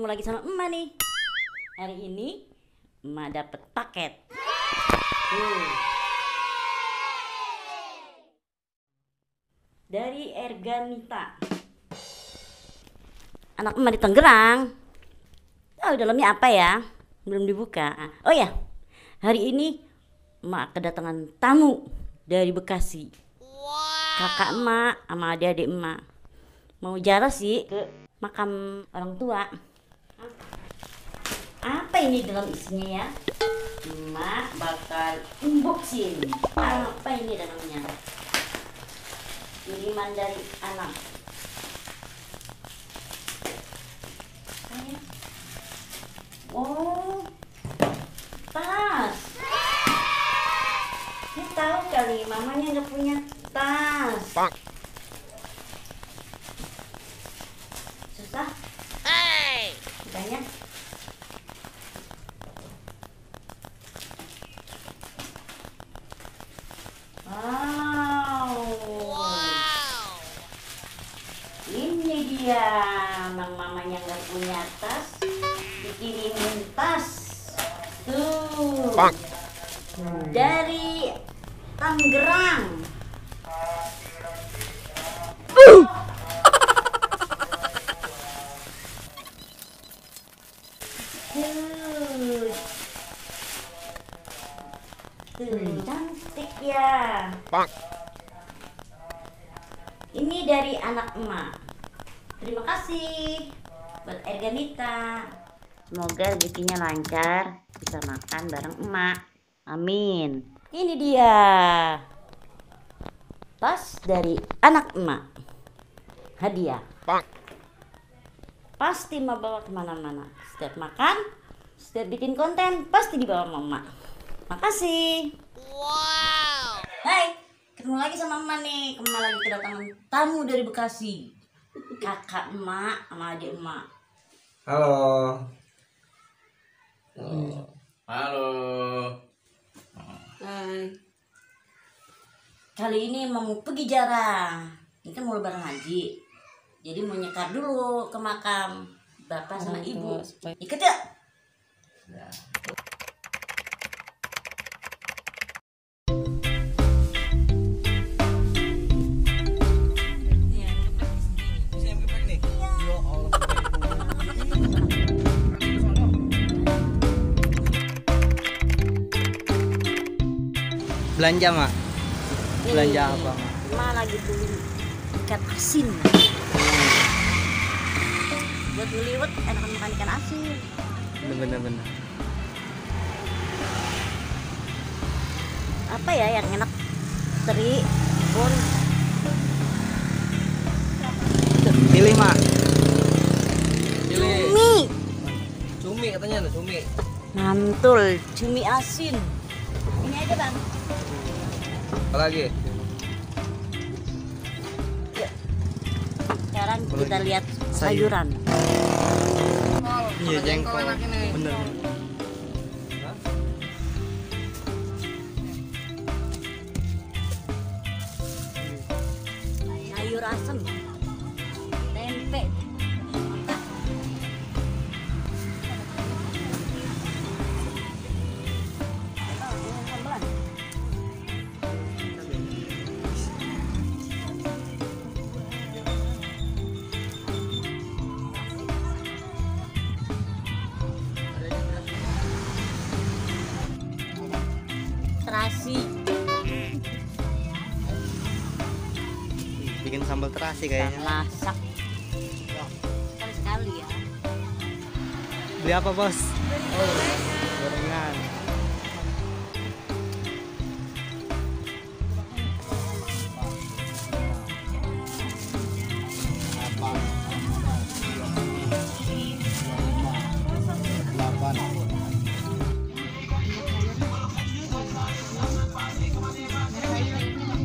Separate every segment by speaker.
Speaker 1: ketemu lagi sama emak nih. Hari ini emak dapet paket. Dari Erganita. Anak emak di Tangerang. Oh, dalamnya apa ya? Belum dibuka. Oh ya, hari ini emak kedatangan tamu dari Bekasi. Kakak emak sama adik-adik emak mau jalan sih ke makam orang tua. Apa ini dalam isinya ya? Emak bakal unboxing. Apa ini dalamnya? Kiriman dari anak. Oh, tas. Ini tahu kali mamanya nggak punya tas. Susah. Banyak. Wow. Ini dia, mamanya nggak punya tas, dikirimin tas. Tuh. Dari Tangerang. Cantik ya. Ini dari anak emak. Terima kasih buat Erganita. Semoga rezekinya lancar, bisa makan bareng emak. Amin. Ini dia tas dari anak emak. Hadiah. Pasti emak bawa kemana-mana. Setiap makan, setiap bikin konten, pasti dibawa mama. Makasih. Wow. Hai, ketemu lagi sama emak nih. Emak lagi kedatangan tamu dari Bekasi. Kakak emak sama adik emak.
Speaker 2: Halo.
Speaker 3: Halo.
Speaker 1: Hai. Kali ini mau pergi jarang. Ini kan mau lebaran haji. Jadi mau nyekar dulu ke makam bapak sama ibu. Ikut ya?
Speaker 2: Belanja, Mak. Belanja apa, Mak?
Speaker 1: Emak lagi beli ikan asin. Buat ngeliwet enakan makan ikan asin.
Speaker 2: Bener-bener.
Speaker 1: Apa ya yang enak? Teri, bun.
Speaker 2: Pilih, Mak. Pilih.
Speaker 1: Cumi.
Speaker 2: Cumi katanya, cumi.
Speaker 1: Mantul, cumi asin. Ini aja, Bang.
Speaker 2: Apa lagi?
Speaker 1: Yuk. Sekarang kita lihat sayuran.
Speaker 2: Iya, jengkol. Bener.
Speaker 1: Sayur asem. Tempe. Terasi.
Speaker 2: Bikin sambal terasi
Speaker 1: Kita
Speaker 2: kayaknya.
Speaker 1: masak. Sekali ya.
Speaker 2: Beli apa, Bos? Oh, gorengan.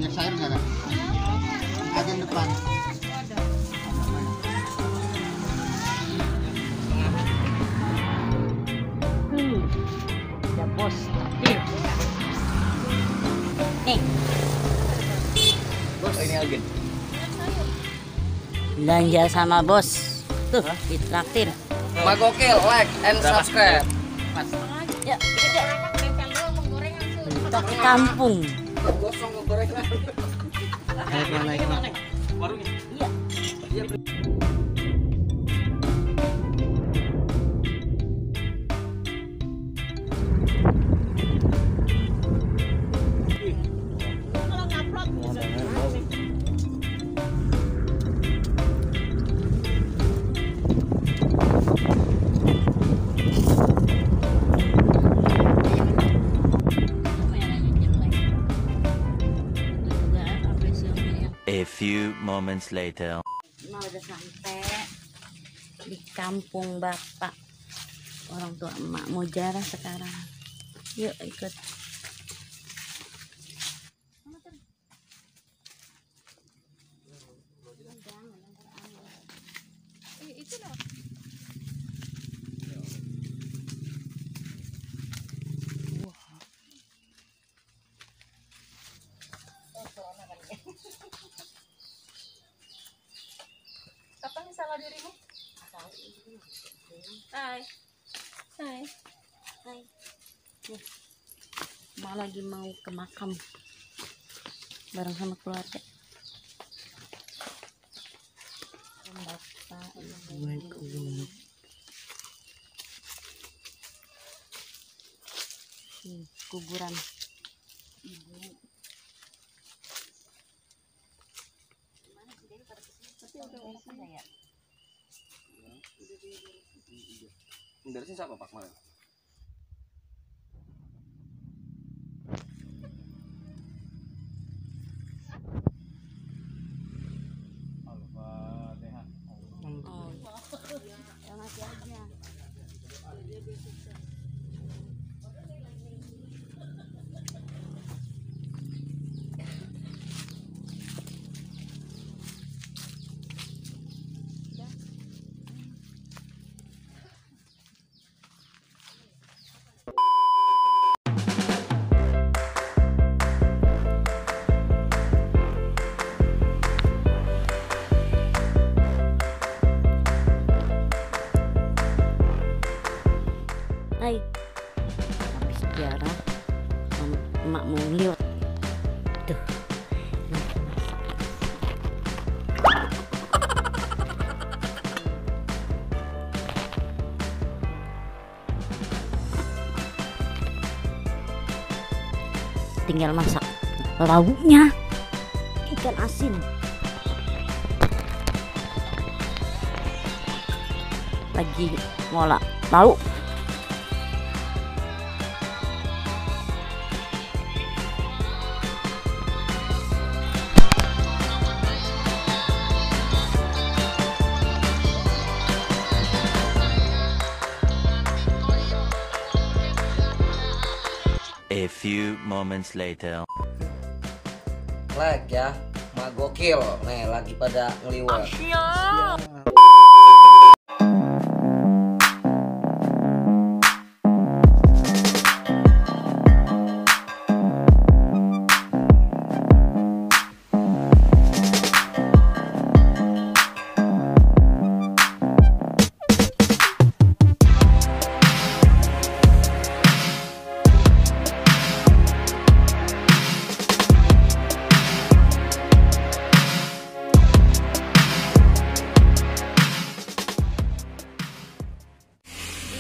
Speaker 4: Biar sayur nggak ada? Agen depan.
Speaker 1: Ya bos. Nih. Bos.
Speaker 2: Oh, ini agen.
Speaker 1: Belanja sama bos. Tuh, ditraktir.
Speaker 3: Magokil, like and subscribe.
Speaker 1: Ya, ikut ya. Toki kampung.
Speaker 3: Gosong gorengan.
Speaker 2: Naik.
Speaker 1: Iya.
Speaker 5: A few moments later.
Speaker 1: Nah, udah sampai di kampung bapak orang tua emak mau jarah sekarang. Yuk ikut.
Speaker 6: Apa nih salah dirimu? Hai.
Speaker 1: Mak lagi mau ke makam bareng sama keluarga. Bapak, ibu. Kuburan ibu.
Speaker 3: Dari sini siapa Pak kemarin?
Speaker 1: Yang masih aja. Hai, habis sejarah emak mau lihat tuh. Tinggal masak lauknya, ikan asin. Lagi ngolah lauk.
Speaker 5: A few moments later.
Speaker 3: Like ya, Magokil. Nih lagi pada ngeliwat.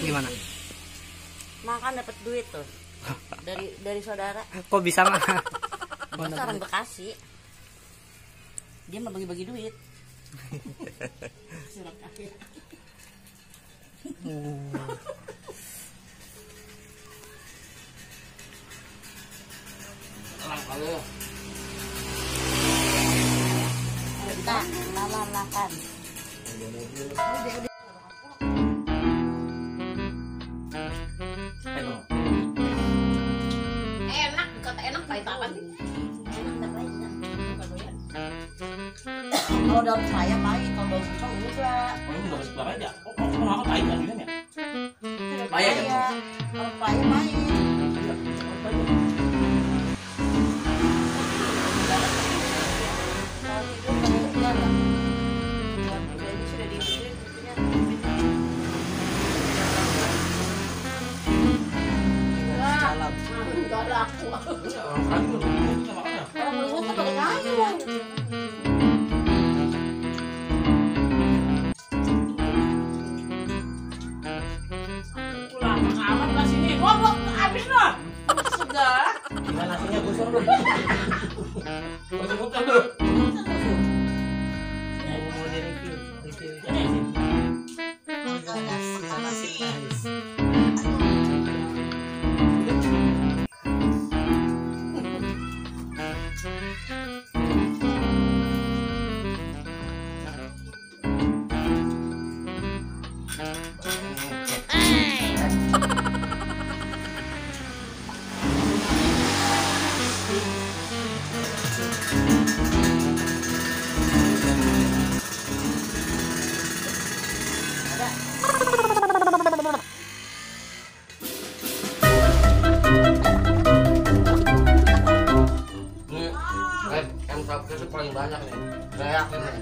Speaker 2: Gimana?
Speaker 1: Makan dapat duit tuh dari saudara.
Speaker 2: Kok bisa mah?
Speaker 1: Masa orang Bekasi dia mau bagi-bagi duit. Surat akhir. Kita makan.
Speaker 6: Enak, kata enak pahit apa sih?
Speaker 1: Kalau daun saya pahit, kalau daun singkong enggak.
Speaker 3: Payah ya?
Speaker 1: Kalau pahit pahit.
Speaker 6: paku.
Speaker 3: Orang kayu kita makannya.
Speaker 6: Orang Hollywood tuh pakai kayu. Lama amat lah sini. Ngomong habis loh. Sudah.
Speaker 3: Gimana nasinya gosong lu? Gosong lu.
Speaker 2: Mau di review.
Speaker 3: Subscribe paling banyak nih. Saya yakin nih.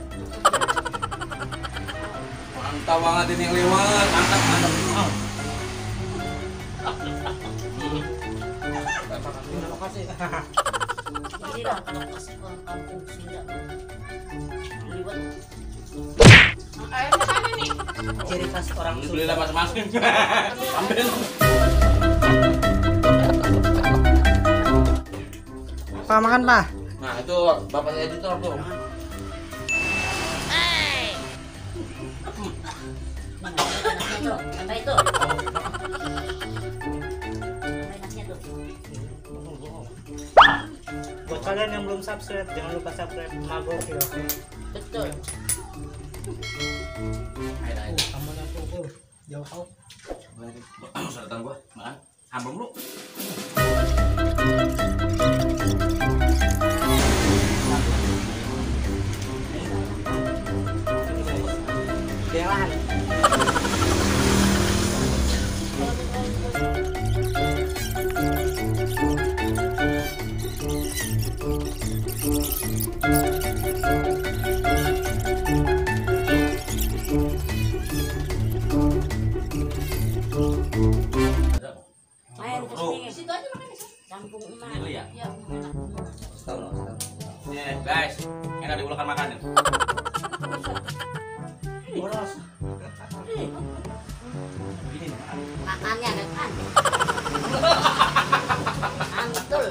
Speaker 3: Mantap banget ini yang lewat. Mantap. Terima kasih.
Speaker 1: Jadi lah kalau kasih orang kampung Sunda. Liwat.
Speaker 6: Airnya mana nih?
Speaker 2: Ciri khas orang
Speaker 3: Beli
Speaker 2: Sunda.
Speaker 3: masing-masing. Ambil.
Speaker 2: Pak makan Pak.
Speaker 3: Nah itu bapaknya editor tuh.
Speaker 1: Sampai itu.
Speaker 2: Buat kalian yang belum subscribe, jangan lupa subscribe Magokil. Oke.
Speaker 1: Betul.
Speaker 2: Kamu yang tuh jauh kau.
Speaker 3: Sarapan gua, makan. Ambung lu.
Speaker 2: Jalan.
Speaker 1: Main ke sini.
Speaker 6: Di situ aja makan di situ.
Speaker 1: Kampung emak.
Speaker 3: Ini ya.
Speaker 6: Ya, enak.
Speaker 3: Nih guys, enak diulangkan makan nih.
Speaker 2: Boros.
Speaker 1: Makannya kan. Mantul.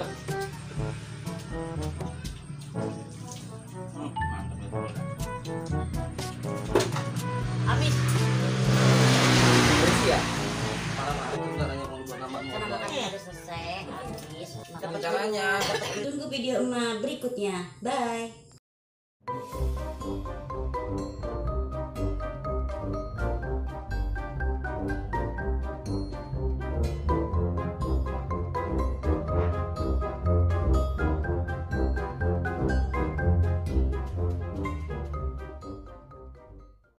Speaker 1: Habis.
Speaker 3: Bersih ya. Malam-malam itu nggak nanya mau buat nambah
Speaker 1: Karena makannya harus selesai. Habis.
Speaker 3: Caranya.
Speaker 1: Tunggu video emak berikutnya. Bye.